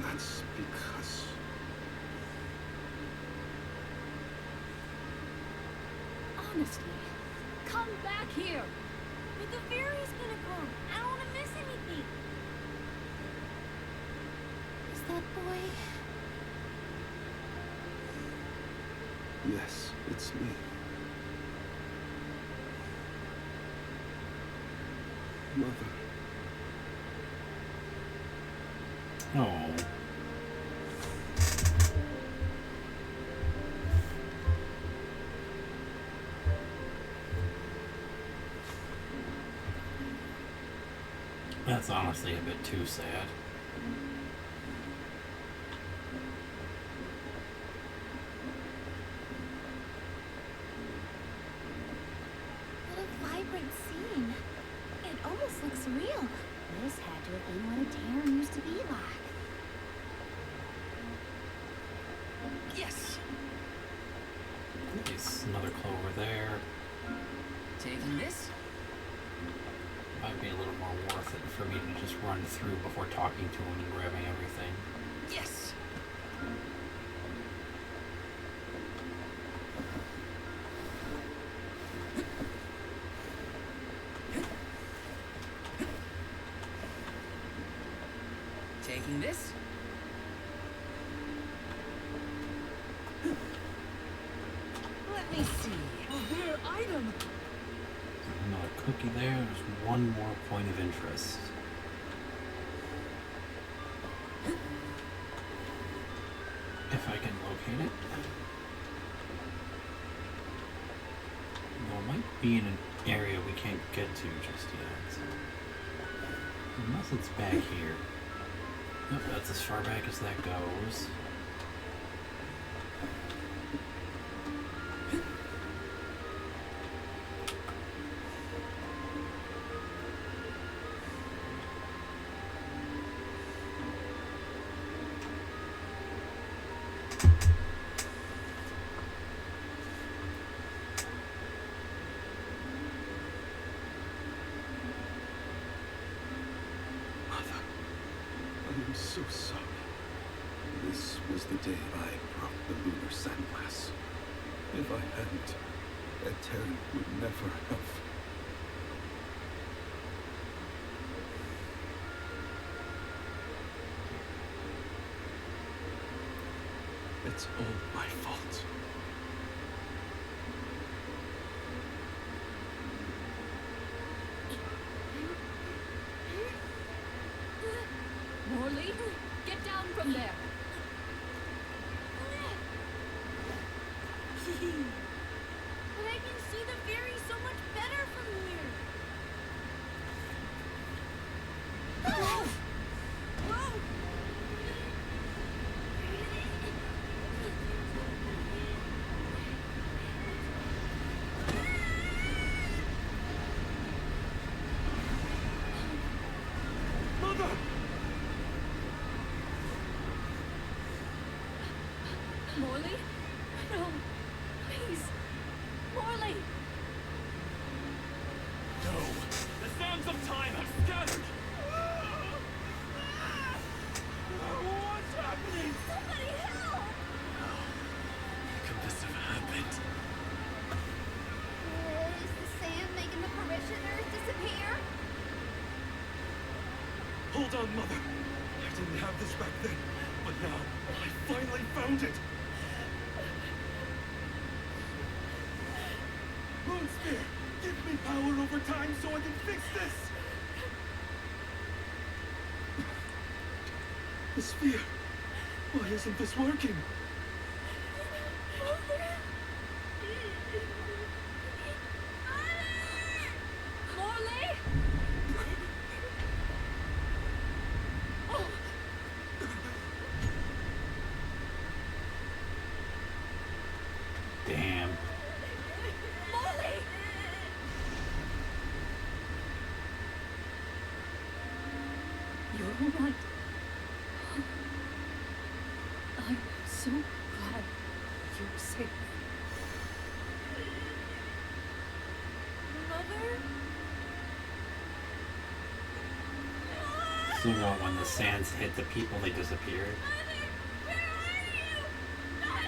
That's because... Honestly, come back here. But the fairy's gonna come. I don't want to miss anything. Is that boy? Yes, it's me. Mother. Oh. That's honestly a bit too sad. What a vibrant scene. It almost looks real. This had to have been what a Terran used to be like. Yes! Nice. Another clover there. Taking this? Might be a little more worth it for me to just run through before talking to him and grabbing everything. Yes! Taking this? Let me see. A rare item! Another cookie there. There's one more point of interest. If I can locate it. Well, it might be in an area we can't get to just yet. Unless it's back here. Yep, that's as far back as that goes. Mother, I am so sorry. This was the day I broke the lunar sandglass. If I hadn't, a Terran would never have... It's all my fault. Morley, get down from there. But I can see the fairy so much better from here. Whoa! Whoa! Mother! Morley? No. Please. Morley! No! The sands of time have scattered! What's happening? Somebody help! How could this have happened? Is the sand making the parishioners disappear? Hold on, Mother. I didn't have this back then, but now I finally found it. Moonsphere, give me power over time so I can fix this. The sphere. Why isn't this working? Morley? Oh. Damn. Morley! You're all right. I'm so glad you're safe. Mother? zoom out when the sands hit the people, they disappeared. Where are you? Mother!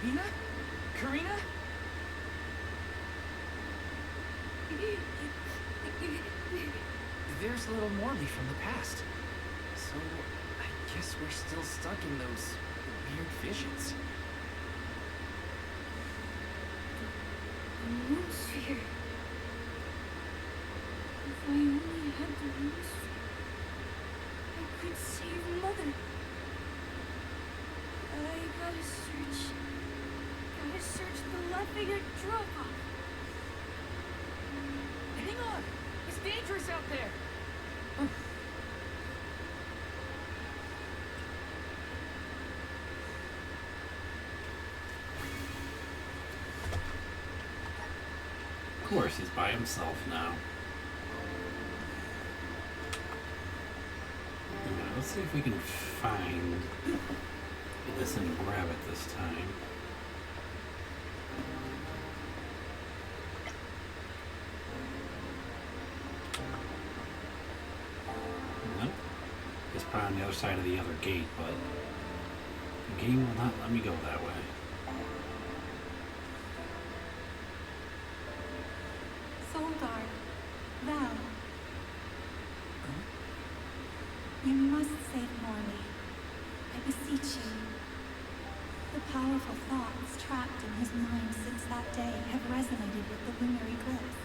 Hina? Karina? There's little Morley from the past. So, I guess we're still stuck in those weird visions. The moon sphere. If I only had the moon sphere, I could save Mother. I gotta search the Lephinger drop-off. Hang on! It's dangerous out there! Of course, he's by himself now. Now, let's see if we can find this and grab it this time. Nope. It's probably on the other side of the other gate, but the game will not let me go that way. Soldar, Val. You must save Morley. I beseech you. The powerful thoughts trapped in his mind since that day have resonated with the lunar eclipse.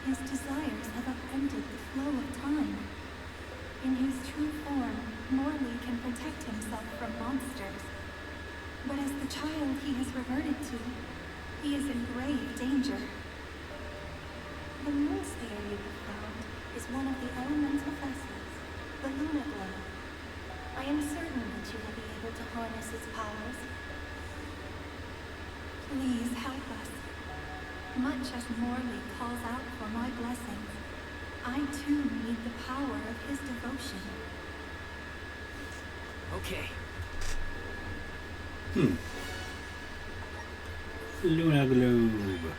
His desires have upended the flow of time. In his true form, Morley can protect himself from monsters. But as the child he has reverted to, he is in grave danger. The moon sphere you have found is one of the elemental vessels, the Luna Globe. I am certain that you will be able to harness its powers. Please help us. Much as Morley calls out for my blessings, I too need the power of his devotion. Okay. Luna Globe.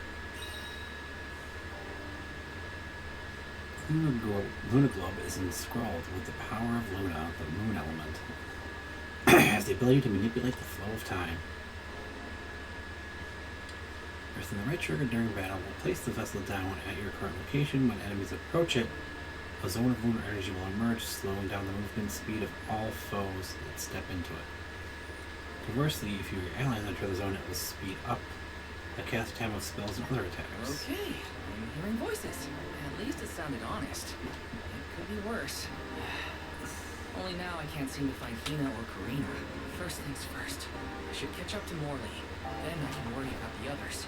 Luna Globe is enthralled with the power of Luna, the moon element. Has the ability to manipulate the flow of time. Pressing the right trigger during battle will place the vessel down at your current location. When enemies approach it, a zone of lunar energy will emerge, slowing down the movement speed of all foes that step into it. Conversely, if your allies enter the zone, it will speed up the cast time of spells and other attacks. Okay, I'm hearing voices. At least it sounded honest. It could be worse. Only now I can't seem to find Hina or Karina. First things first. I should catch up to Morley. Then I can worry about the others.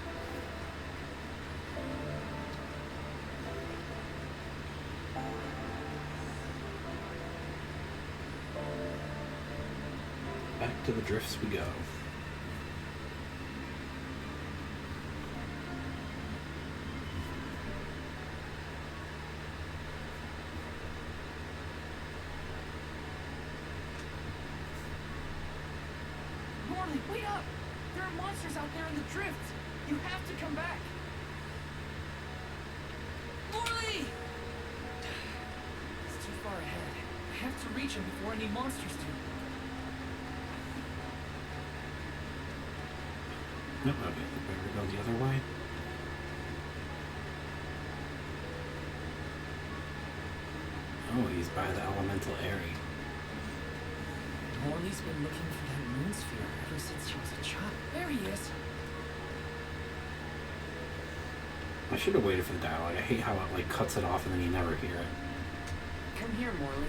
Back to the drifts we go. Morley, wait up! There are monsters out there in the drift! You have to come back! Morley! It's too far ahead. I have to reach him before any monsters do. Nope, okay, better go the other way. Oh, he's by the elemental area. Morley's been looking for that moon sphere ever since she was a child. There he is. I should have waited for the dialogue. I hate how it like cuts it off and then you never hear it. Come here, Morley.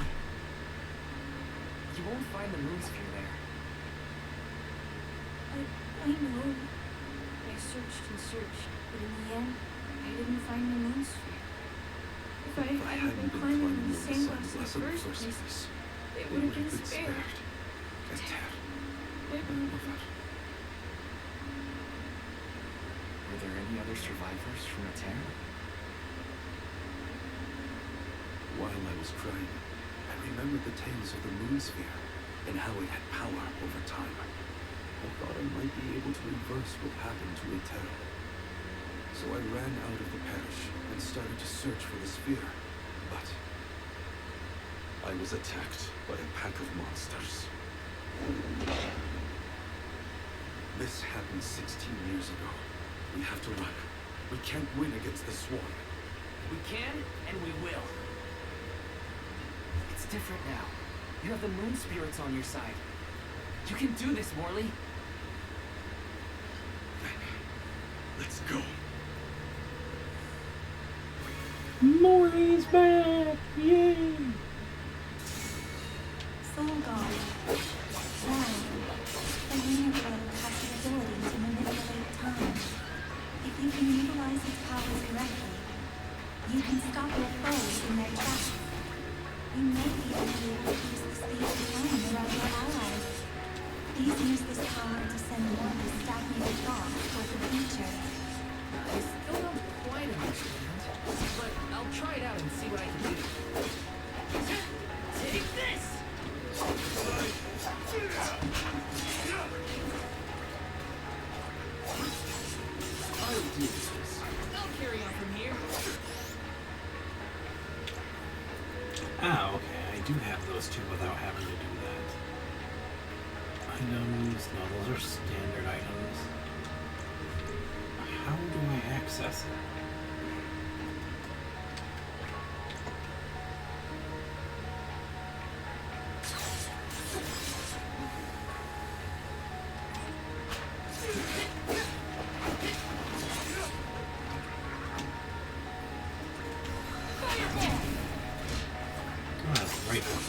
You won't find the moon sphere there. I know. I searched and searched, but in the end, I didn't find the moon sphere. If I hadn't been climbing in the same glass in the first place, it would have been spared. Eder, Were there any other survivors from Aetern? While I was crying, I remembered the tales of the Moon Sphere and how it had power over time. I thought I might be able to reverse what happened to Aetern. So I ran out of the parish and started to search for the sphere, but I was attacked by a pack of monsters. This happened 16 years ago. We have to run. We can't win against the Swarm. We can, and we will. It's different now. You have the moon spirits on your side. You can do this, Morley. Let's go. Morley's back! Yay! Soul God. Now, the lunar globe has the ability to manipulate time. If you can utilize its powers correctly, you can stop your foes in their tracks. You may even be able to use the speed of time around your allies. Please use this power to send Morley's stagnated thoughts toward the future. I still don't quite understand, but I'll try it out and see what I can do. Take this! I'll do this. I'll carry on from here. Ah, okay, I do have those two without having to do that. Items, no, those are standard items. How do I access it? Oh, that's the right one.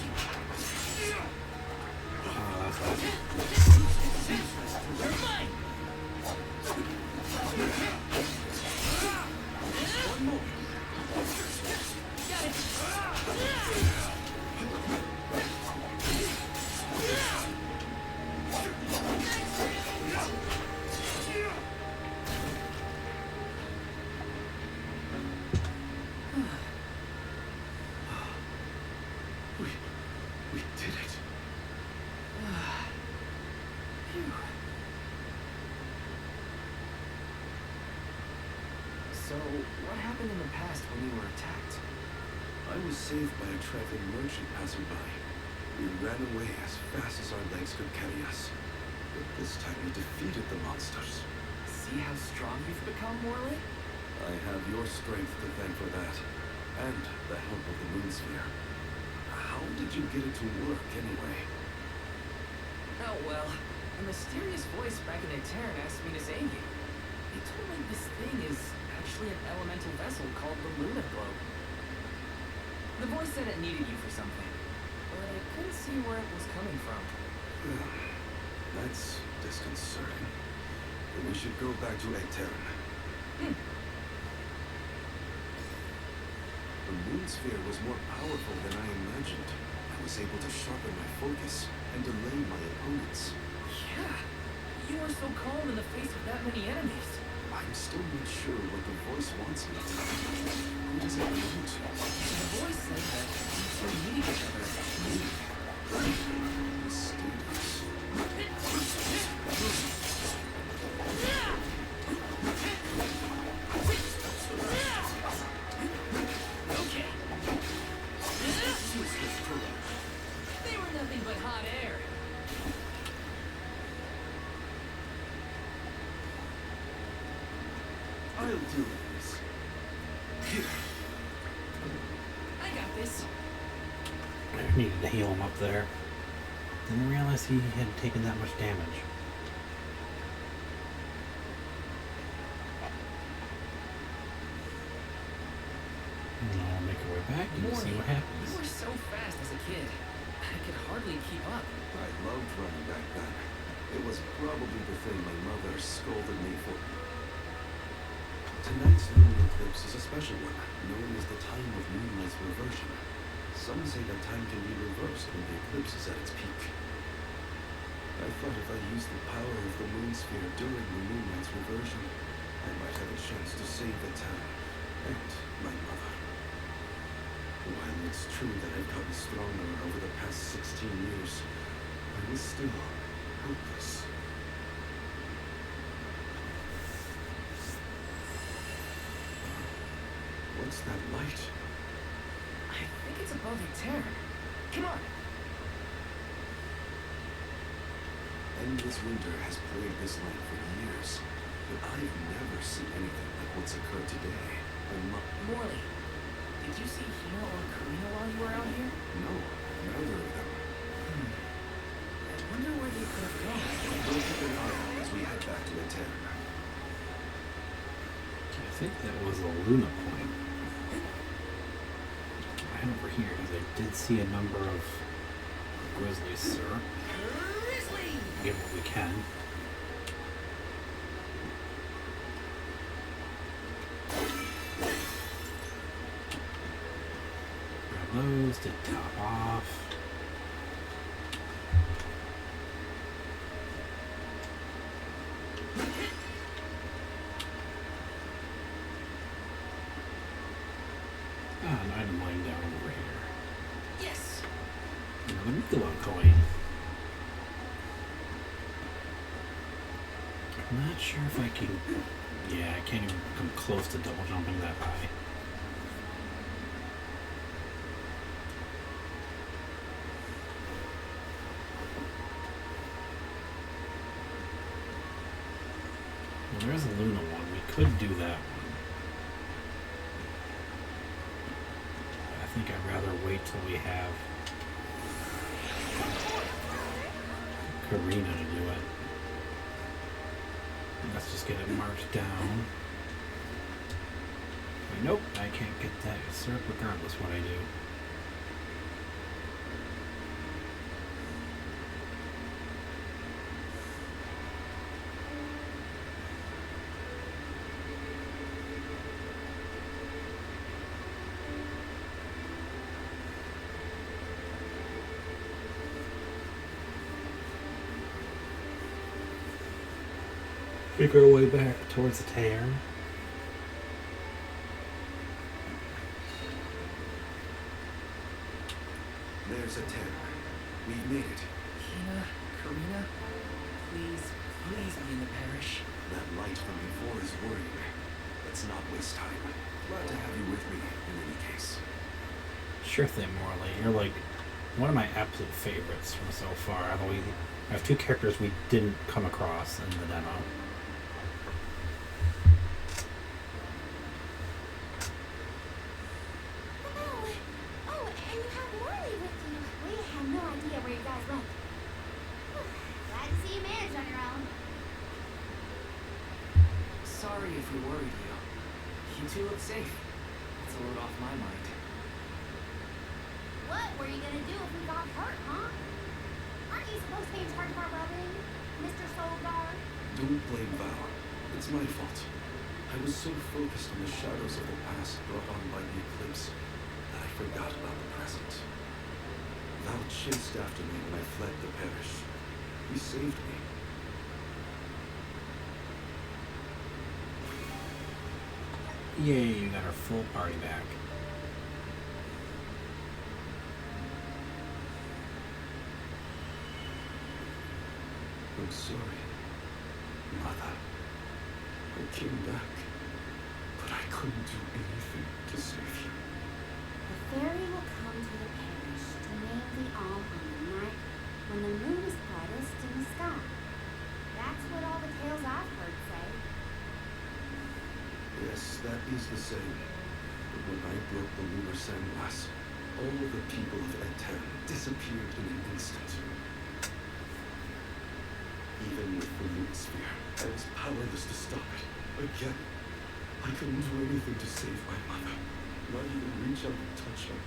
Oh, that's that. You're mine! One more. Got it! We did it. So, what happened in the past when you were attacked? I was saved by a traveling merchant passing by. We ran away as fast as our legs could carry us. But this time we defeated the monsters. See how strong you've become, Morley? I have your strength to thank for that, and the help of the Moon Sphere. How did you get it to work, anyway? Oh, well, a mysterious voice back in Aetern asked me to save you. He told me this thing is actually an elemental vessel called the Lunar Globe. The voice said it needed you for something, but I couldn't see where it was coming from. That's disconcerting. Then we should go back to Aetern. The Moon Sphere was more powerful than I imagined. I was able to sharpen my focus and delay my opponents. Yeah, you were so calm in the face of that many enemies. I'm still not sure what the voice wants me to do. Who does it belong to? The voice said that you two need each other. Mysterious. Okay. They were nothing but hot air. I'll do this. Here. I got this. I needed to heal him up there. Didn't realize he had taken that much damage. And I'll make our way back and see what happens. You were so fast as a kid. I could hardly keep up. I loved running back then. It was probably the thing my mother scolded me for. Tonight's lunar eclipse is a special one, known as the time of moonlight's reversion. Some say that time can be reversed when the eclipse is at its peak. I thought if I used the power of the moon sphere during the Moonlight's reversion, I might have a chance to save the town and my mother. While it's true that I've gotten stronger over the past 16 years, I was still helpless. What's that light? I think it's above the Terran. Come on. Endless winter has plagued this land for years, but I've never seen anything like what's occurred today. And Morley, did you see Hina or Karina while you were out here? no, neither of them. I wonder where they could have gone. We'll keep an eye out as we head back to the Terran. I think that was a Luna point. Right over here, because I did see a number of grizzlies, sir. Grizzly! Get what we can. Grab those to top off. An item lying down over here. Yes! Another Mila coin. I'm not sure if I can. Yeah, I can't even come close to double jumping that high. Well, there's a Luna one. We could do that one. I think I'd rather wait till we have Karina to do it. Let's just get it marked down. Nope, I can't get that usurp regardless what I do. Make our way back towards the Terran. There's a Terran. We've made it. Hina, Karina, please, please be in the parish. That light from before is worrying. Let's not waste time. Glad to have you with me, in any case. Sure thing, Morley. You're like one of my absolute favorites from so far. Although I have two characters we didn't come across in the demo. Oh, and you have Morley with you. We had no idea where you guys went. Glad to see you managed on your own. Sorry if we worried you. You two look safe. That's a load off my mind. What were you gonna do if we got hurt, huh? Aren't you supposed to be in charge of our well-being, Mr. Solgar? Don't blame Val. It's my fault. I was so focused on the shadows of the past brought on by the eclipse that I forgot about the present. Val chased after me when I fled the parish. He saved me. Yay, you got our full party back. I'm sorry, Mother. I came back, but I couldn't do anything to save you. The fairy will come to the parish to name the alm on the night when the moon is brightest in the sky. That's what all the tales I've heard say. Yes, that is the same. But when I broke the lunar sandglass, all of the people of Etten disappeared in an instant. Even with the moon sphere, I was powerless to stop it. Again, I couldn't do anything to save my mother. Not even reach out and touch her.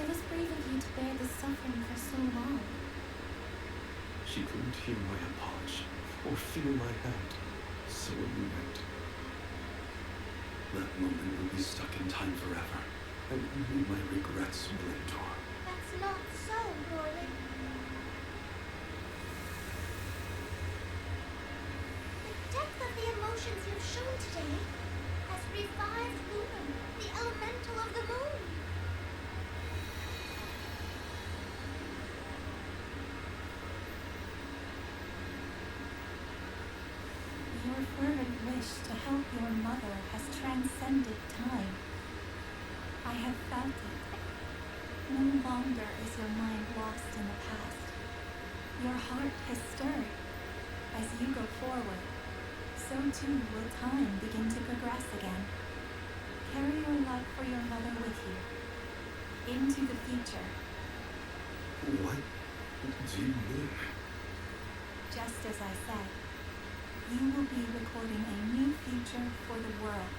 It was brave of you to bear this suffering for so long. She couldn't hear my apology or feel my hand, so it went. That moment will be stuck in time forever, and only my regrets will endure. That's not so, Morley. The depth of the emotions you've shown today has revived Lumen, the elemental of the moon. Your fervent wish to help your mother has transcended time. I have felt it. No longer is your mind lost in the past. Your heart has stirred. As you go forward, so too will time begin to progress again. Carry your love for your mother with you into the future. What do you mean? Just as I said, you will be recording a new future for the world.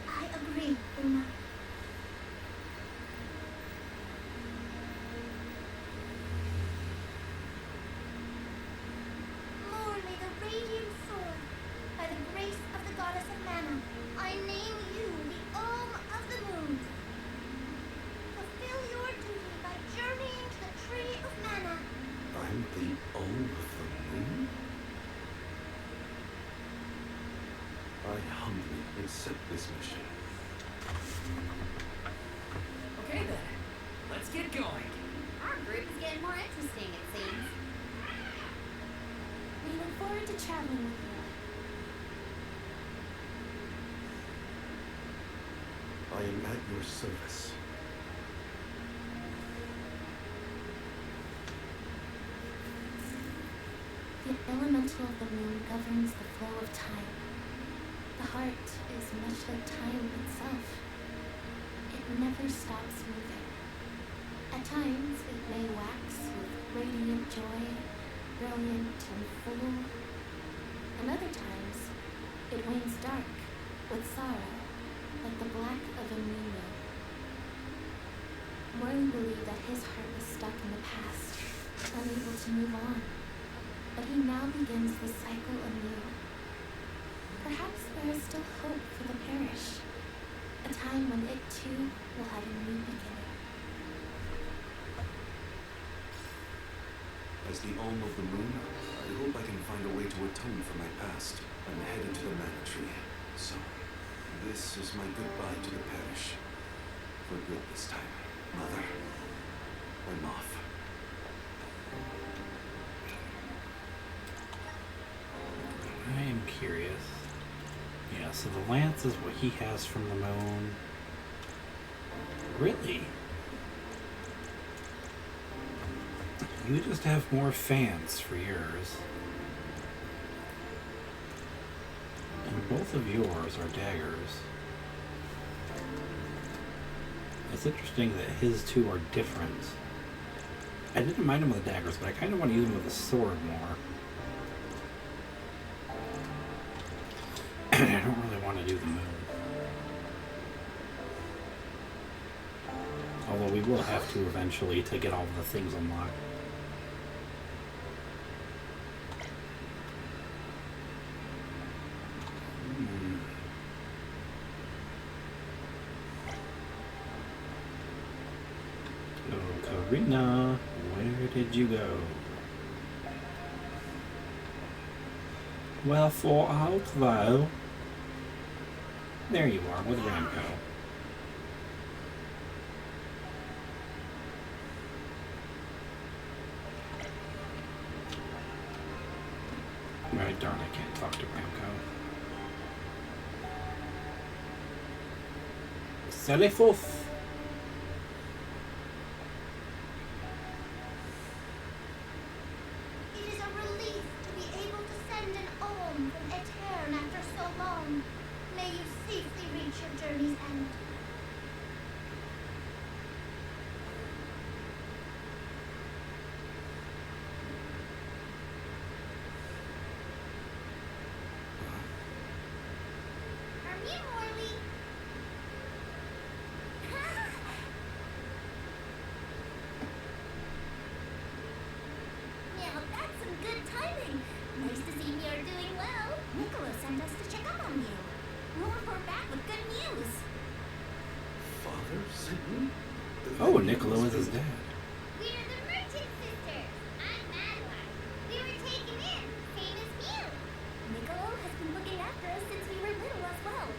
I agree, Uma. Morley, the radiant sword, by the grace of the goddess of mana, I name you the Om of the Moon. Fulfill your duty by journeying to the Tree of Mana. I'm the Om of the Moon? I humbly accept this mission. Okay then, let's get going. Our group is getting more interesting, it seems. We look forward to traveling with you. I am at your service. The elemental of the moon governs the flow of time. The heart is much like time itself. It never stops moving. At times, it may wax with radiant joy, brilliant and full. And other times, it wanes dark with sorrow, like the black of a new moon. Morley believed that his heart was stuck in the past, unable to move on. But he now begins the cycle anew. Perhaps there is still hope for the parish, a time when it too will have a new beginning. As the Om of the Moon, I hope I can find a way to atone for my past. I'm headed to the Mana Tree. So, this is my goodbye to the parish. For good this time, Mother. I'm off. I am curious. Yeah, so the lance is what he has from the moon. Really? You just have more fans for yours. And both of yours are daggers. It's interesting that his two are different. I didn't mind him with the daggers, but I kind of want to use him with the sword more. I don't really want to do the moon. Although we will have to eventually to get all the things unlocked. Oh, Karina, where did you go? Well, thought out though. There you are with Ramco. Right, darn, I can't talk to Ramco. Sally forth! It is a relief to be able to send an Om from Aetern after so long. May you safely reach your journey's end. Hermine Morley. Now that's some good timing. Nice to see you're doing well. Nicholas sent us to check up on you. We'll report back with good news. Father sent me? Oh, Niccolo is his dad. We're the Merchant Sisters. I'm Madeline. We were taken in, same as you. Niccolo has been looking after us since we were little as well.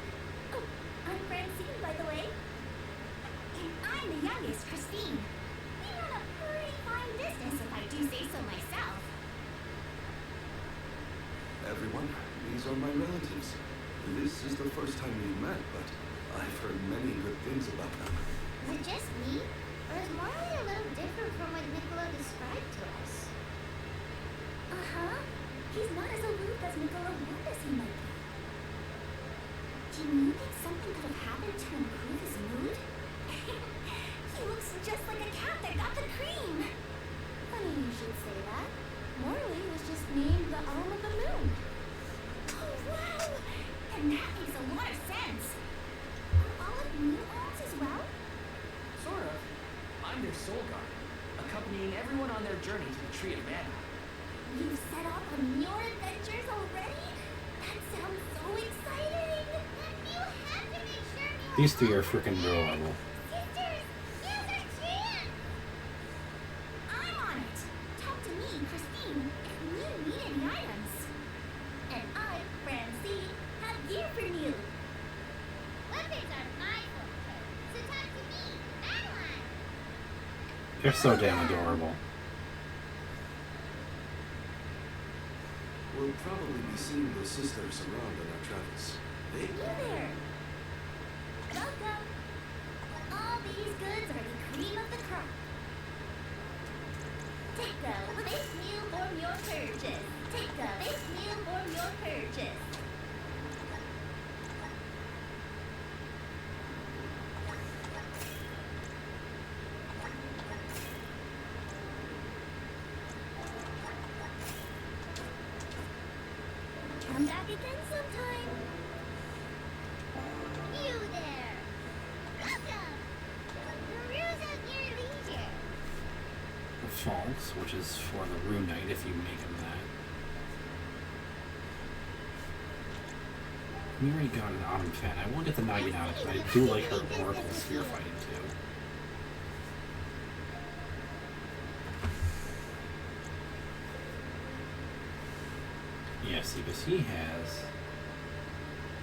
Oh, I'm Francine, by the way. And I'm the youngest, Christine. We run a pretty fine business, if I do say so myself. Everyone, these are my relatives. This is the first time we've met, but I've heard many good things about them. Is it just me? Or is Marley a little different from what Niccolo described to us? Uh-huh. He's not as aloof as Niccolo warned us he might be. Do you think something could have happened to improve his mood? He looks just like a cat that got the cream. Funny you should say that. Marley was just named the Arm of the Moon. Oh, wow! And that makes a lot of sense. Are all of you arms as well? Sort of. I'm their soul guard, accompanying everyone on their journey to the Tree of Mana. You've set off on your adventures already? That sounds so exciting! Then you have to make sure you These three are freaking adorable. Sisters, use our chance! I'm on it! Talk to me, Christine, if you need any items. And I, Francine, have gear for you. Weapons are my forte, so talk to me, Madeline! They're so damn adorable. We'll probably be seeing those sisters around on our travels. They You there! Welcome! All these goods are the cream of the crop. Take a big meal for your purchase. Take a big meal for your purchase. Come back again sometime. You there! Welcome! Peruse at your leisure. The False, which is for the Rune Knight if you make him that. We already got an Autumn Fan. I will get the Naginata because I do like her Oracle Sphere fighting too. Yeah, see, because he has...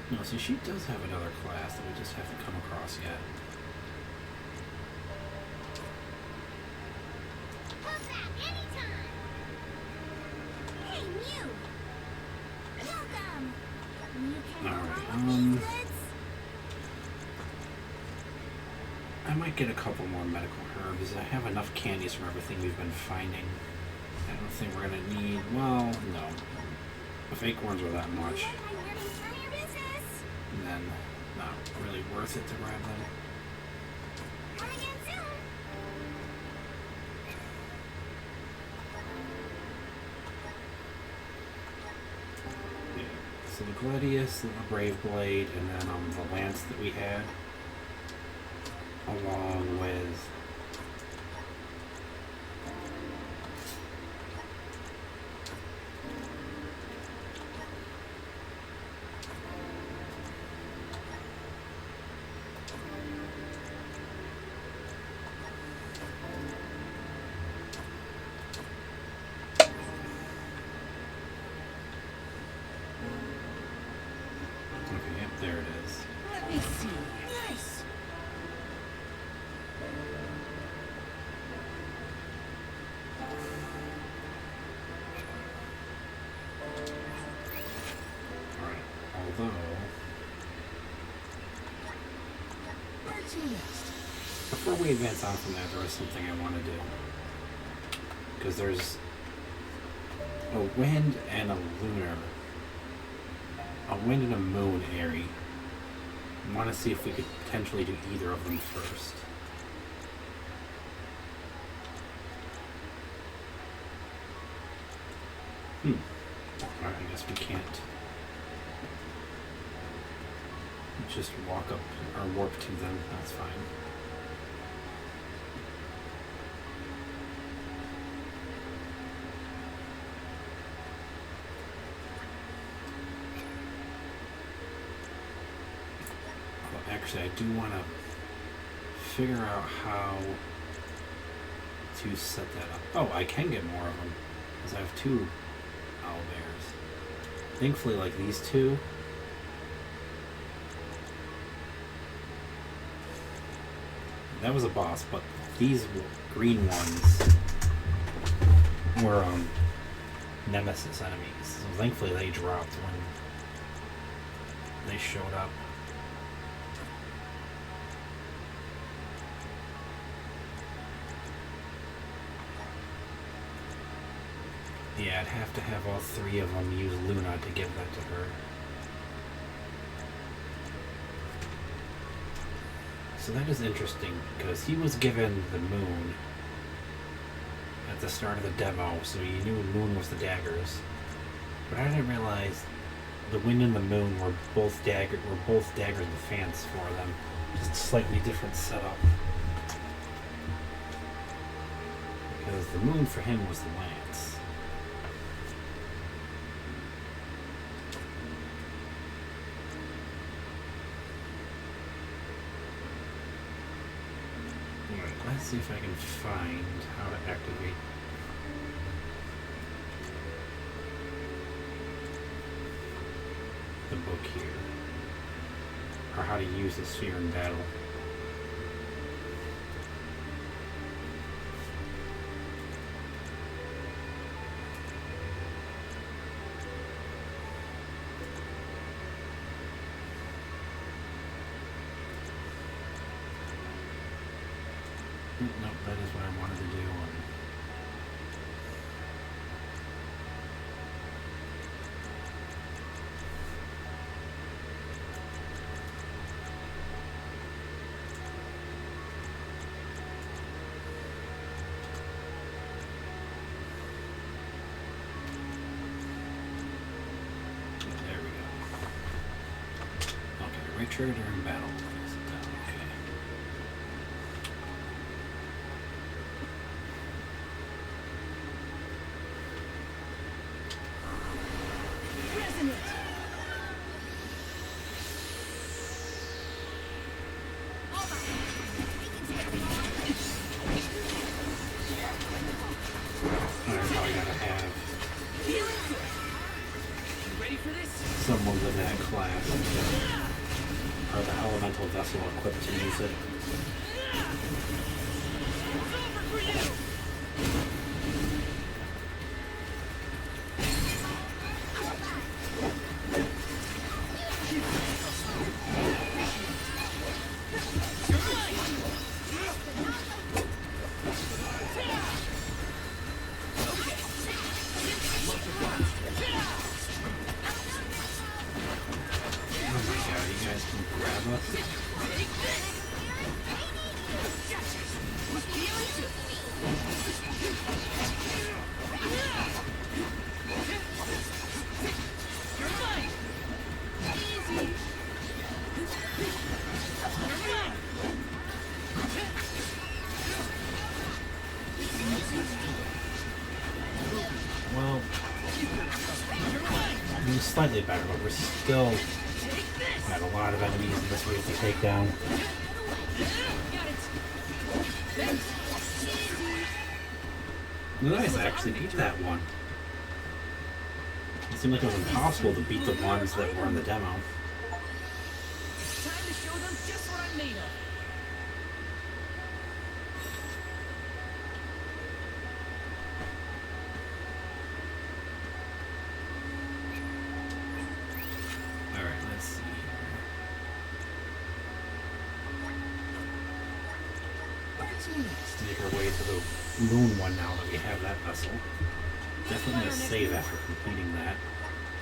No, see, she does have another class that we just haven't come across yet. Come back anytime. Hey, Mew! Welcome! You can Alright, all of these goods? I might get a couple more medical herbs. I have enough candies from everything we've been finding. I don't think we're gonna need... Well, no. If acorns are that much, then not really worth it to grab them. Coming in soon. Yeah. So the Gladius, the Brave Blade, and then the Lance that we had, along with there it is. Let me see. Nice. Alright, although... Before we advance on from that, there is something I want to do. Because there's a wind and a lunar. A wind and a moon area. I want to see if we could potentially do either of them first. Alright, I guess we can't. Just walk up or warp to them, that's fine. Actually, I do want to figure out how to set that up. Oh, I can get more of them because I have 2 owlbears. Thankfully, like these 2. That was a boss, but these green ones were nemesis enemies. So thankfully, they dropped when they showed up. Yeah, I'd have to have all 3 of them use Luna to give that to her. So that is interesting, because he was given the moon at the start of the demo, so you knew moon was the daggers. But I didn't realize the wind and the moon were both daggers with fans for them. Just slightly different setup. Because the moon for him was the lance. Alright, let's see if I can find how to activate the book here. Or how to use the sphere in battle. Nope, that is what I wanted to do. There we go. Okay, right trigger during battle. Okay. Resonant. Alright, now I gotta have You ready for this? someone with that class or the elemental vessel equipped to use it. Oh my god, you guys can grab us. Well, I mean, slightly better, but we're still got a lot of enemies in this wave to take down. Nice, I actually beat that one. It seemed like it was impossible to beat the ones that were in the demo. Time to show them just what I'm made of. Alright, let's see here. Let's make our way to the moon one now that we have that vessel. Definitely gonna save after completing that,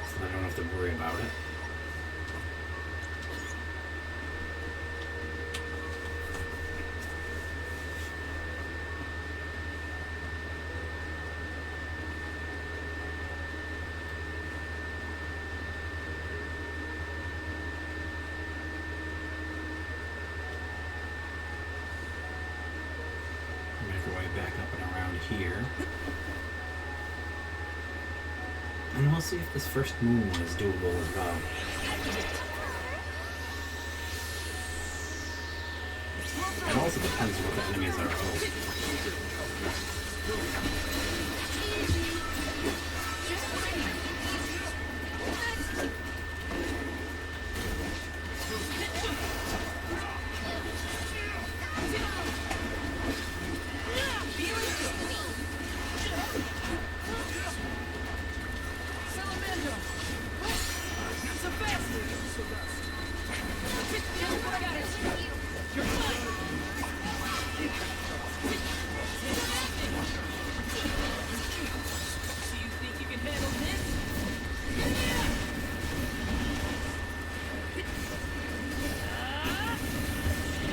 so I don't have to worry about it. Make our way back up and around here. And we'll see if this first moon one is doable as well. It also depends what the enemies are.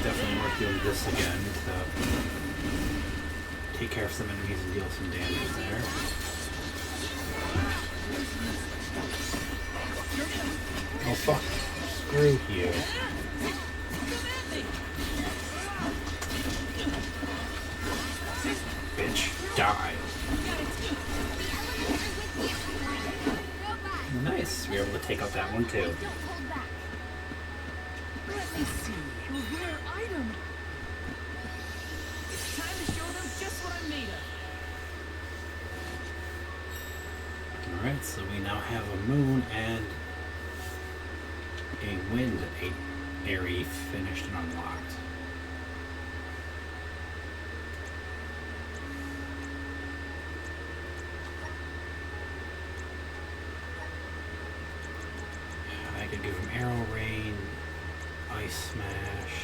Definitely worth doing this again to take care of some enemies and deal some damage there. Oh fuck. Screw you. Bitch, die. Nice, we were able to take out that one too. Don't hold back. Let me see. A rare item. It's time to show them just what I'm made of. Alright, so we now have a moon and a wind area finished and unlocked. I could give him arrow rain, ice smash.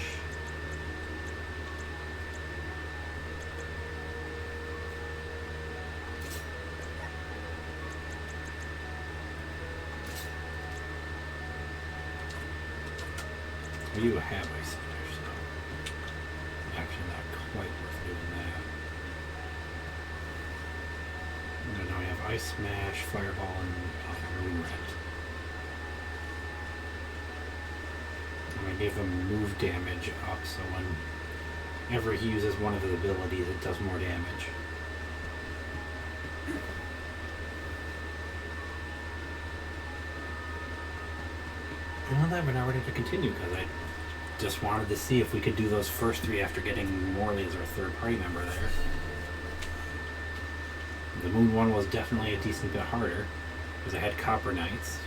You have ice smash, so actually not quite worth doing that. And then now we have ice smash, fireball, and moon red. I gave him move damage up, so whenever he uses one of his abilities, it does more damage. And with that, we're now ready to continue, because I just wanted to see if we could do those first three after getting Morley as our third party member there. The moon one was definitely a decent bit harder, because I had Copper Knights.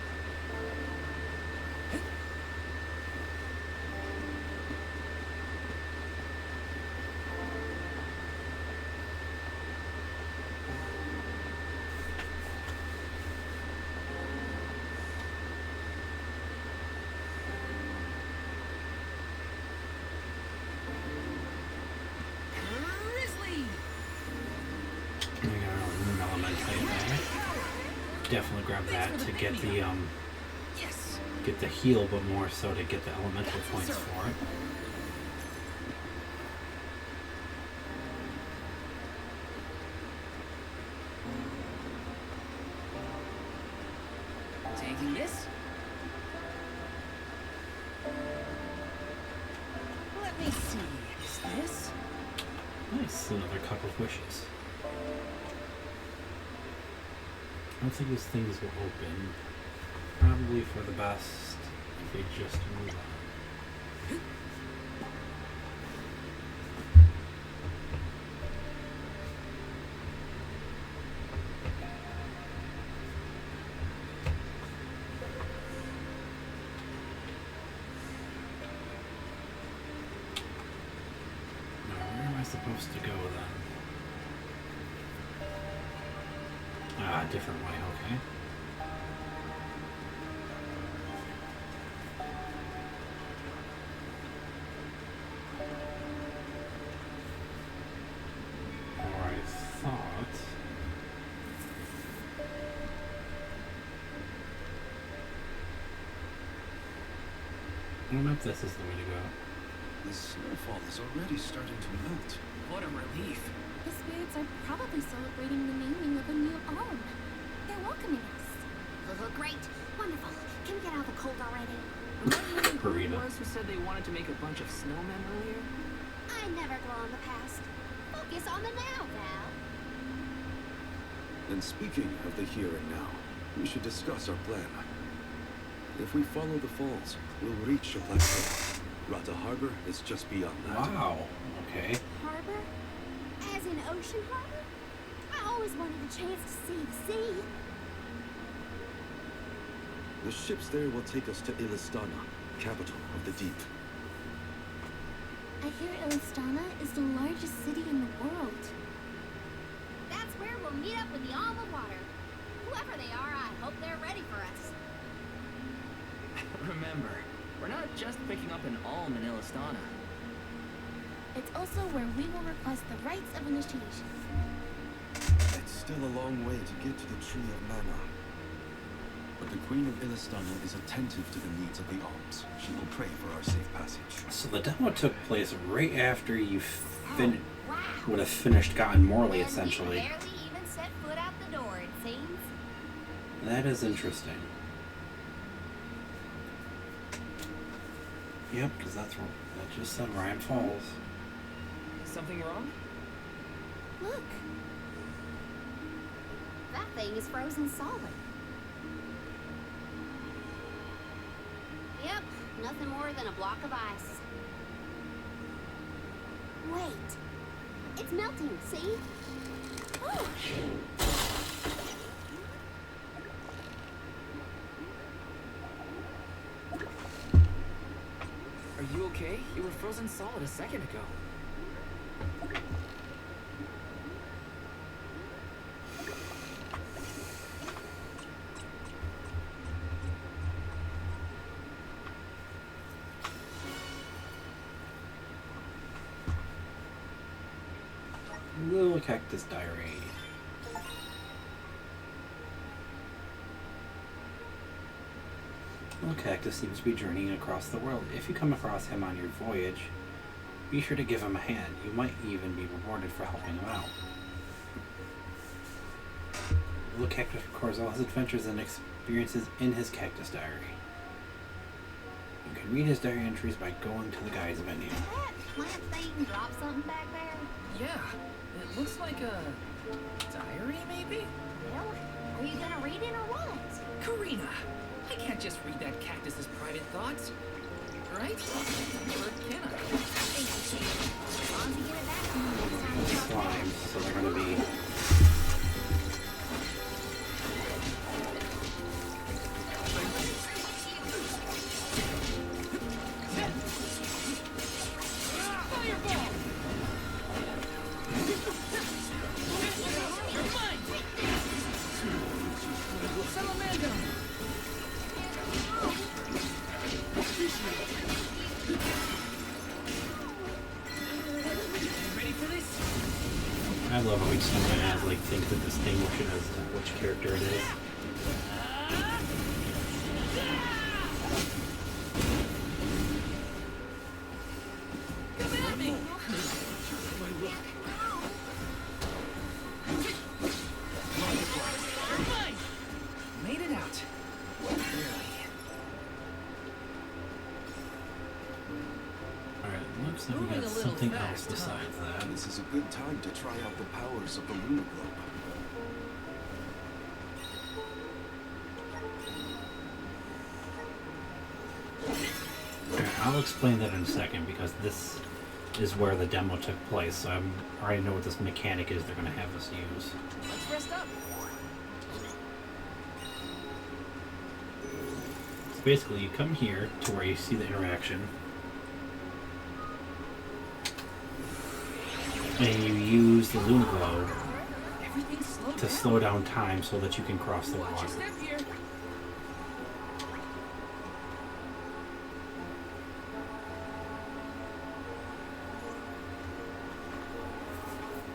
Definitely grab that to get the get the heal, but more so to get the elemental points for it. Taking this? Let me see. Is this? Nice, another cup of wishes. I don't think these things will open. Probably for the best if they just move on. Now, where am I supposed to go then? Ah, different way, okay. Or I thought... I don't know if this is the way to go. The snowfall is already starting to melt. What a relief. The spirits are probably celebrating the naming of a new arm. They're welcoming us. Great. Wonderful. Can we get out of the cold already? Remember who it Karina. was who said they wanted to make a bunch of snowmen earlier? I never dwell on the past. Focus on the now, Val. And speaking of the here and now, we should discuss our plan. If we follow the falls, we'll reach a plateau. Rata Harbor is just beyond that. Wow. Okay. Harbor? As in ocean harbor? I always wanted a chance to see the sea. The ships there will take us to Illistana, capital of the deep. I hear Illistana is the largest city in the world. That's where we'll meet up with the Alma Water. Whoever they are, I hope they're ready for us. Remember, we're not just picking up an alm in Illistana. It's also where we will request the rites of initiation. It's still a long way to get to the Tree of Mana. But the Queen of Illistana is attentive to the needs of the alms. She will pray for our safe passage. So the demo took place right after you Wow. would have finished Gotten Morley, And we essentially. barely even set foot out the door, it seems. That is interesting. Yep, because that just said Ryan Falls. Something wrong? Look. That thing is frozen solid. Yep, nothing more than a block of ice. Wait. It's melting, see? Oh. Are you okay? You were frozen solid a second ago. Little Cactus Diary. Little Cactus seems to be journeying across the world. If you come across him on your voyage, be sure to give him a hand. You might even be rewarded for helping him out. Little Cactus records all his adventures and experiences in his Cactus Diary. You can read his diary entries by going to the guides menu. Did that plant thing drop something back there? Yeah, it looks like a diary, maybe? Well, are you gonna read it or what? Karina, I can't just read that cactus's private thoughts, right? Or can I? As long as you give it back to me next time you talk to Slimes, so they're going to be... I love how each someone has like things that distinguish it as to which character it is. Come at me! Made it out. Alright, looks like we Moving got a little something fast, else besides that. This is a good time to try out the powers of the Luna Globe. Okay, I'll explain that in a second because this is where the demo took place, so I already know what this mechanic is they're going to have us use. Let's rest up. So basically, you come here to where you see the interaction, and you use the Luna Globe Everything's slowed to down. slow down time so that you can cross the Watch water. your step here.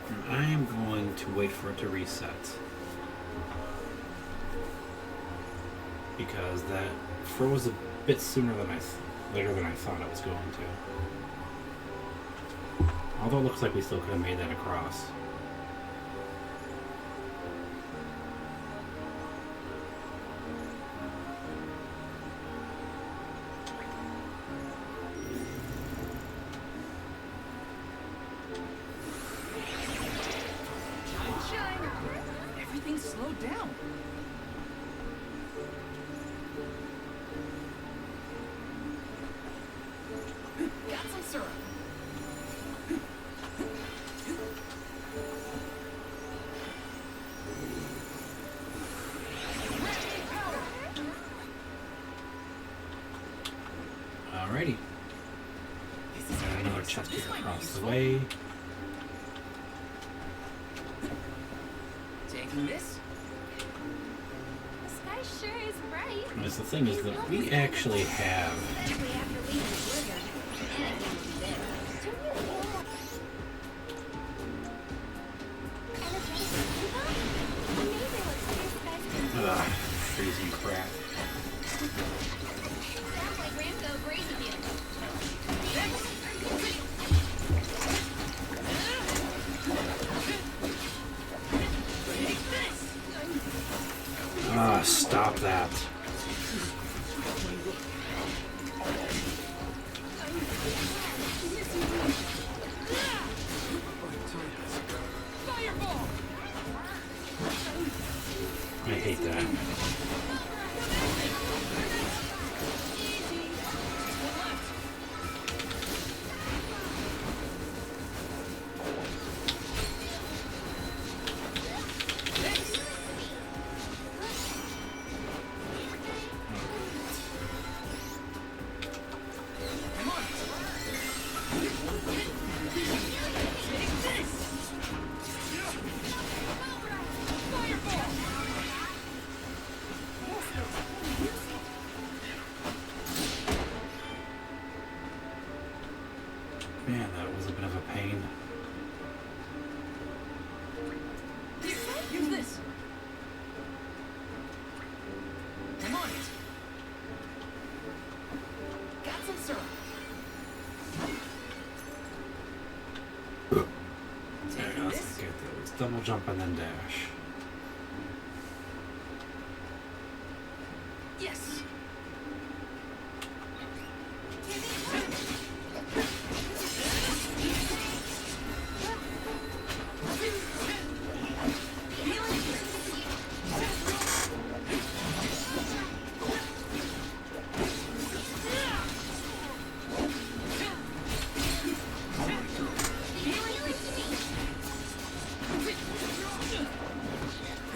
And I am going to wait for it to reset. Because that froze a bit sooner than later than I thought it was going to. Although it looks like we still could have made that across. Shine. Everything's slowed down. syrup. Alrighty. Got another chest here across the way. Taking this? The sky sure is bright. And the thing is that we actually have Especially after leaving the blizzard. And again with this. Do you feel energetic fever? Amazing what space guys can do. freezing crap. Sounds like Ramco grazing you. Stop that. I hate that. Man, that was a bit of a pain. Use this. I'm on it. Got some syrup. Taking Let's this? get those. Double jump and then dash. Yes.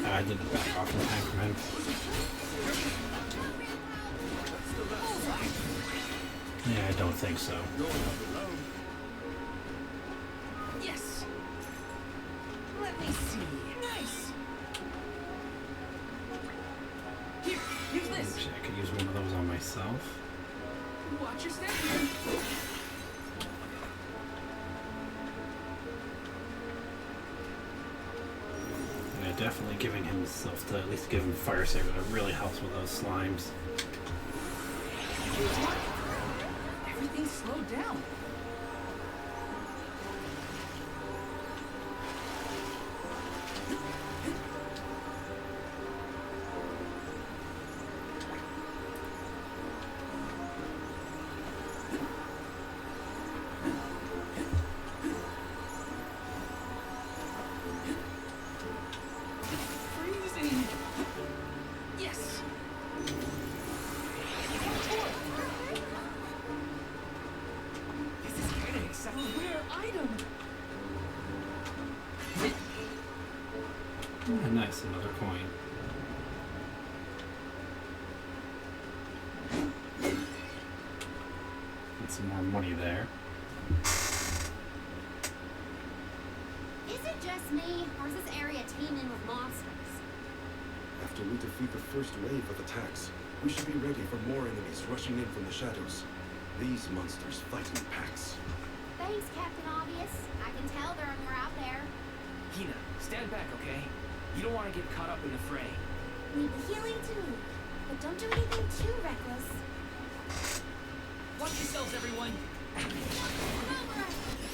I didn't back off in time from him. Yeah, I don't think so. Yes. Let me see. Nice. Here, use this. Actually, I could use one of those on myself. Watch your step. Yeah, definitely giving himself to at least give him Fire Saber. That really helps with those slimes. Everything slowed down. Freezing. Yes. This is kind of exciting. Rare item. Yeah, nice, another coin. And some more money there. Is it just me, or is this area teeming with monsters? After we defeat the first wave of attacks, we should be ready for more enemies rushing in from the shadows. These monsters fight in packs. Thanks, Captain Obvious. I can tell they're more out there. Hina, stand back, okay? You don't want to get caught up in the fray. Need the healing too, but don't do anything too reckless. Watch yourselves, everyone.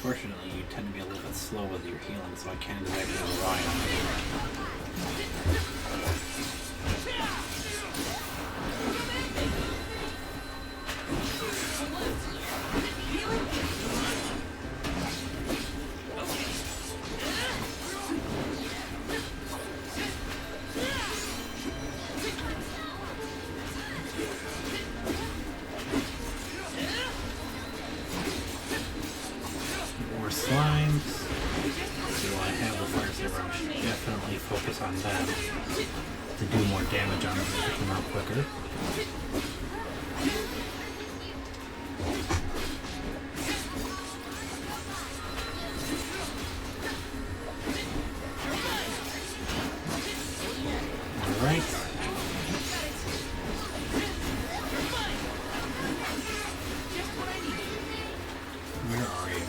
Fortunately, you tend to be a little bit slow with your healing, so I can't exactly rely on damage on them to pick them out quicker. Alright. Where are you?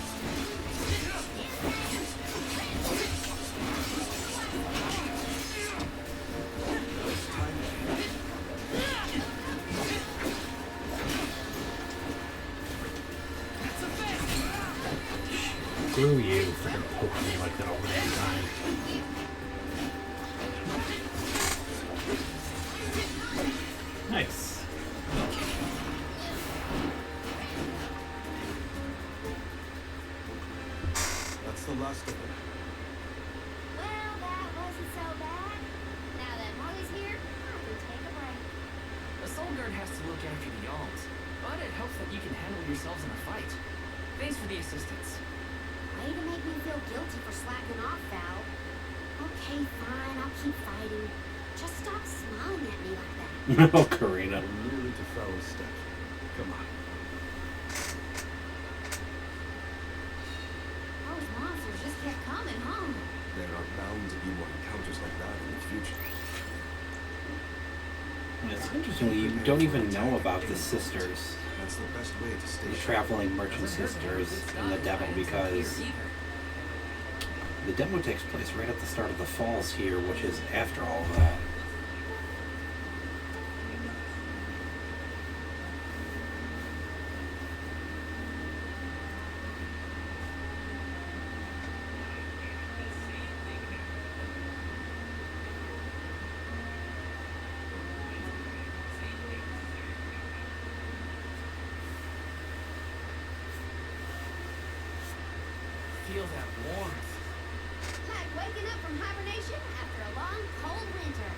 Screw you for poking me like that all the damn time. Nice. That's the last of it. Well, that wasn't so bad. Now that Molly's here, I can take a break. The Soul Guard has to look after the Yalms, but it helps that you can handle yourselves in a fight. Thanks for the assistance. Way to make me feel guilty for slacking off, Val. Okay, fine, I'll keep fighting. Just stop smiling at me like that. Oh, Karina. Nearly to Farrow's step. Come on. Those monsters just kept coming, huh? There are bound to be more encounters like that in the future. And it's interesting, you don't even know about the sisters, That's the best way to stay the sharp. traveling merchant sisters in the demo, because the demo takes place right at the start of the falls here, which is after all of that. Feel that warmth. Like waking up from hibernation after a long, cold winter.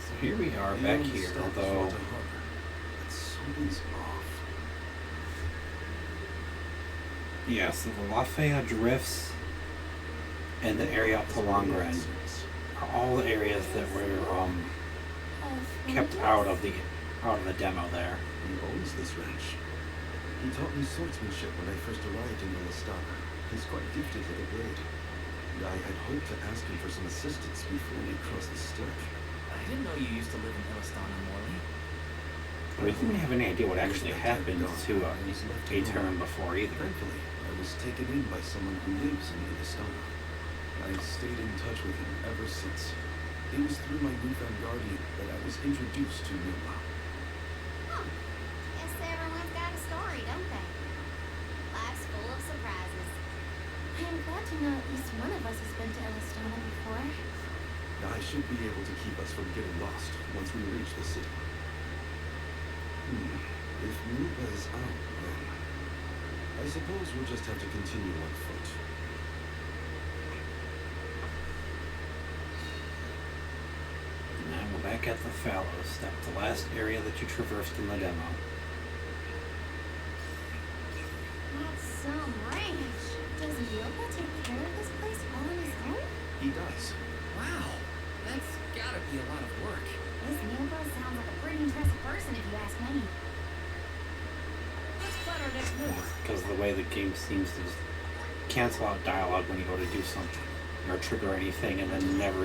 So here we are The back only here, stop is although Walter Harbor. But something's off. yeah, so the Lafayette drifts and the area up to Longren are all the areas that were kept out of the demo there. He owns this ranch. He taught me swordsmanship when I first arrived in Elistana. He's quite gifted with a blade. And I had hoped to ask him for some assistance before we crossed the stretch. I didn't know you used to live in Elistana, Morley. We didn't have any idea what actually happened to a turn before either. Thankfully, I was taken in by someone who lives in Elistana. I've stayed in touch with him ever since. It was through my newfound guardian that I was introduced to Numa. Huh. Guess everyone's got a story, don't they? Life's full of surprises. I am glad to know at least one of us has been to Elistana before. I should be able to keep us from getting lost once we reach the city. If Nuba is out, then I suppose we'll just have to continue on foot. And now we're back at the Fallows Step, the last area that you traversed in the demo. That's some ranch. Does Nyoba take care of this place all on his own? He does. Wow, that's gotta be a lot of work. This Nyoba sounds like a pretty impressive person if you ask me. Let's plan our next move. Because the way the game seems to just cancel out dialogue when you go to do something or trigger anything and then never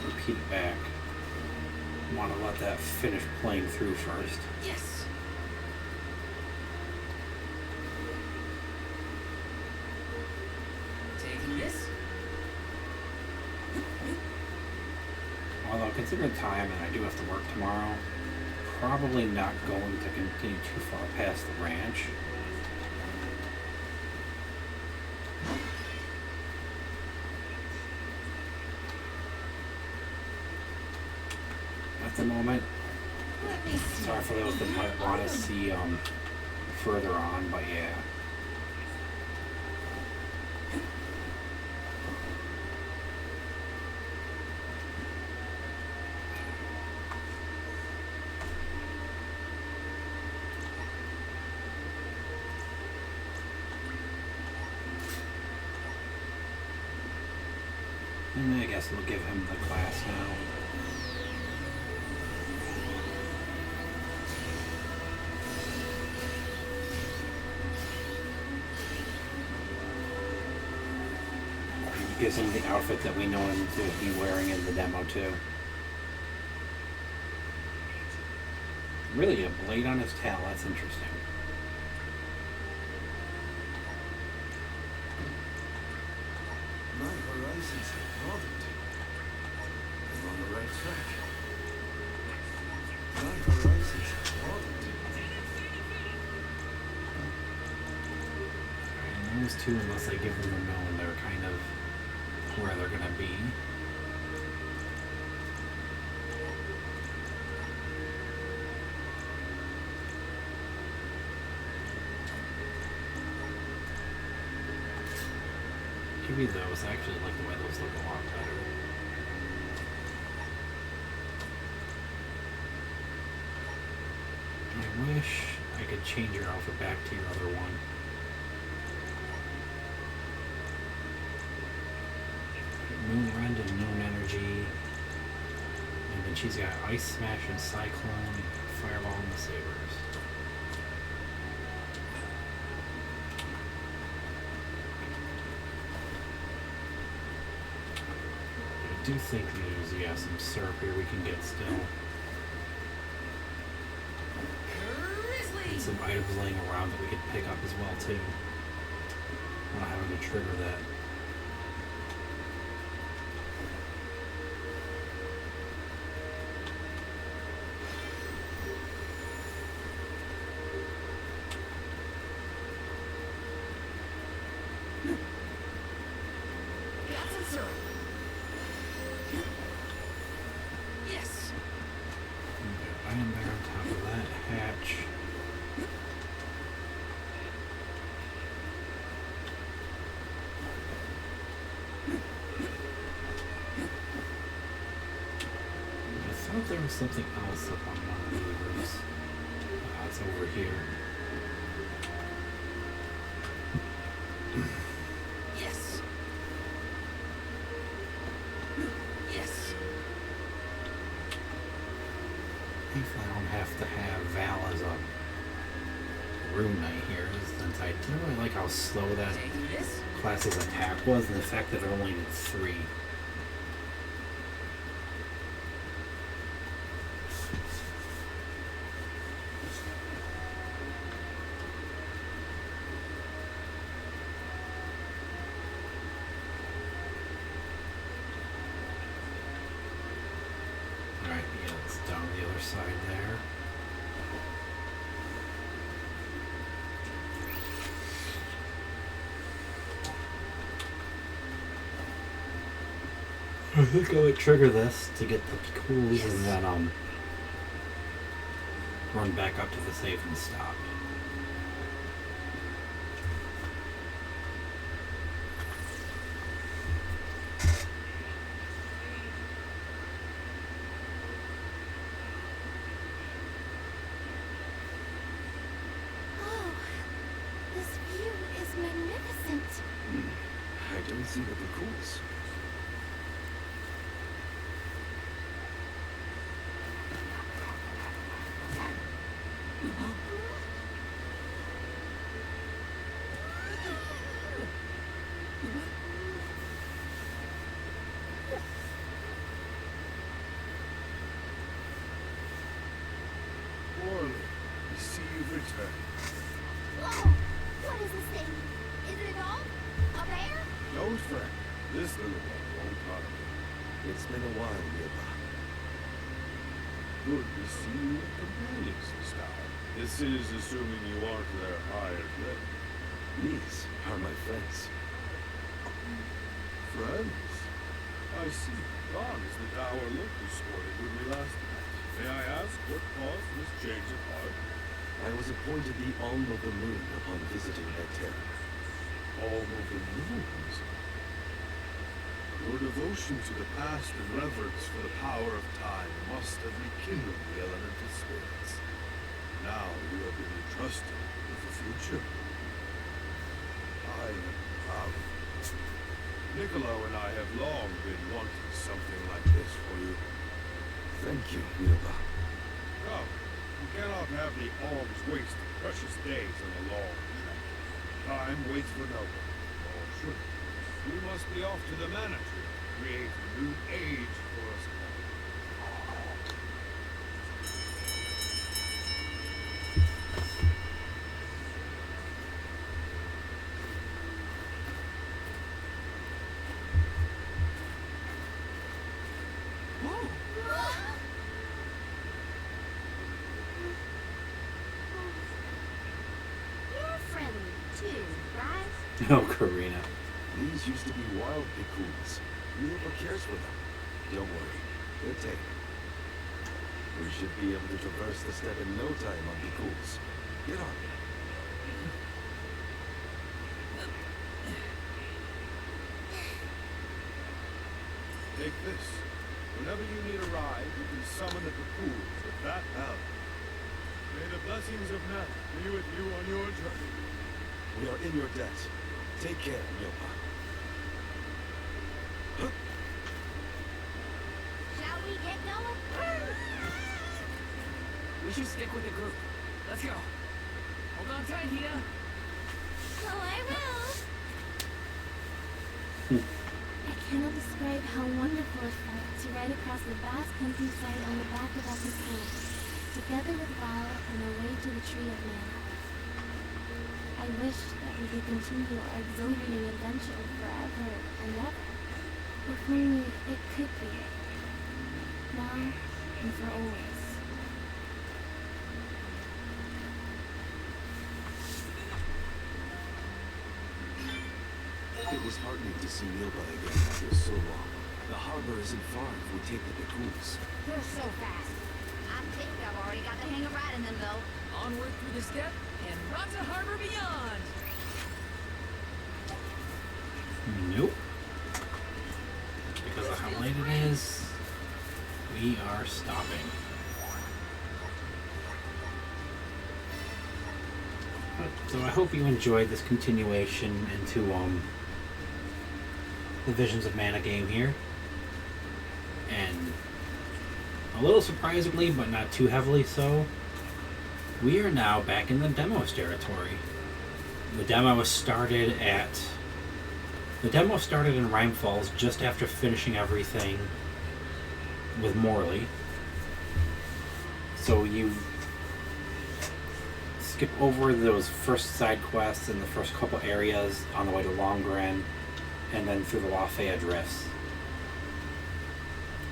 repeat it back. Want to let that finish playing through first. Yes. Taking this? Although considering time and I do have to work tomorrow, probably not going to continue too far past the ranch. At the moment, Let me see. sorry for those that might want to see further on, but yeah. I guess we'll give him the class now. He gives him the outfit that we know him to be wearing in the demo too. Really, a blade on his tail, that's interesting. My horizons have broadened. I'm on the right track. My horizons have broadened. And those two, unless I give them a known, they're kind of where they're gonna be. Maybe those, I actually like the way those look a lot better. I wish I could change your outfit back to your other one. Moon Rend and Moon Energy. And then she's got Ice Smash and Cyclone, Fireball and the Sabers. I do think there's, yeah, some syrup here we can get still. And some items laying around that we could pick up as well too. Not having to trigger that. Got some syrup. Yes. We got iron there on top of that hatch. I thought there was something else up on one of the levers. It's over here. Yes. Yes. Thankfully, I don't have to have Val as a rune knight here, since I didn't really like how slow that Take this. class's attack was, and the fact that it only did 3. Alright, yeah, it's down the other side there. I think I would trigger this to get the cools and then run back up to the safe and stop. Oh, this view is magnificent. I don't see the cool's. Orly, we see you've returned. Oh, what is this thing? Is it a dog? A bear? No, friend. This little one won't harm you. It's been a while, Yeba. Good to see you with companions this time. This is assuming you aren't their hired men. These are my friends. Friends? I see. Gone is the dour look you sported when we last met. May I ask what caused this change of heart? I was appointed the Alm of the Moon upon visiting Nectera. All of the moons. Your devotion to the past and reverence for the power of time must have rekindled the elemental spirits. Now you have been entrusted with the future. I am proud. Niccolo and I have long been wanting something like this for you. Thank you, Milba. Come, we cannot have the alms waste precious days on a long trek. Time waits for no one, or should it? We must be off to the Mana Tree to create a new age for us all. You're friendly too, right? Oh, Karina. These used to be wild Bikuls. Milba cares for them. Don't worry, they're tame. We should be able to traverse the steppe in no time on Bikuls. Get on. Take this. Whenever you need a ride, you can summon the Bikuls with that power. May the blessings of Mana be with you on your journey. We are in your debt. Take care, Milba. Shall we get going? We should stick with the group. Let's go. Hold on tight, Hina. So I will. I cannot describe how wonderful it felt to ride across the vast countryside on the back of Epic Gold, together with Val on our way to the Tree of Mana. I wished that we could continue our exhilarating adventure forever and ever. If only it could be. Now and for always. It was heartening to see Milba again after so long. The harbor isn't far if we take the Bikuls. You're so fast. I think I've already got the hang of riding them, though. Onward through the steppe and Rata Harbor beyond. Nope. Because of how late it is, we are stopping. So I hope you enjoyed this continuation into the Visions of Mana game here. And a little surprisingly, but not too heavily so, we are now back in the Demos territory. The demo started in Rime Falls just after finishing everything with Morley. So you skip over those first side quests and the first couple areas on the way to Longren, and then through the Lafayette Drifts.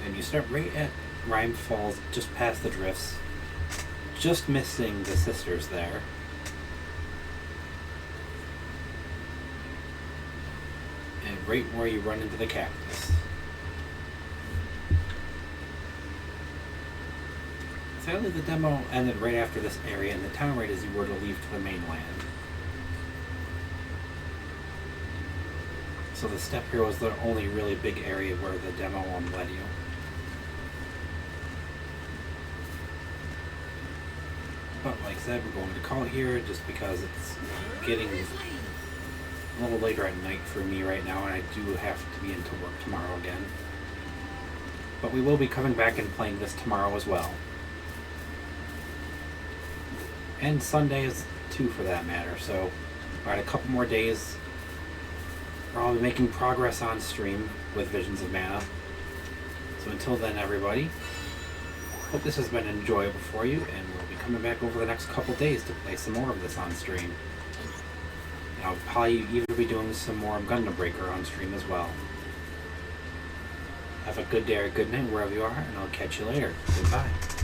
And you start right at Rime Falls, just past the Drifts, just missing the sisters there. And right where you run into the cactus. Sadly, the demo ended right after this area, and the town right as you were to leave to the mainland. So the steppe here was the only really big area where the demo led you. But like I said, we're going to call it here just because it's getting a little later at night for me right now, and I do have to be into work tomorrow again. But we will be coming back and playing this tomorrow as well. And Sundays too, for that matter. So, alright, a couple more days. I'll be making progress on stream with Visions of Mana. So until then, everybody, hope this has been enjoyable for you, and we'll be coming back over the next couple days to play some more of this on stream. And I'll probably even be doing some more Gundam Breaker on stream as well. Have a good day or good night wherever you are, and I'll catch you later. Goodbye.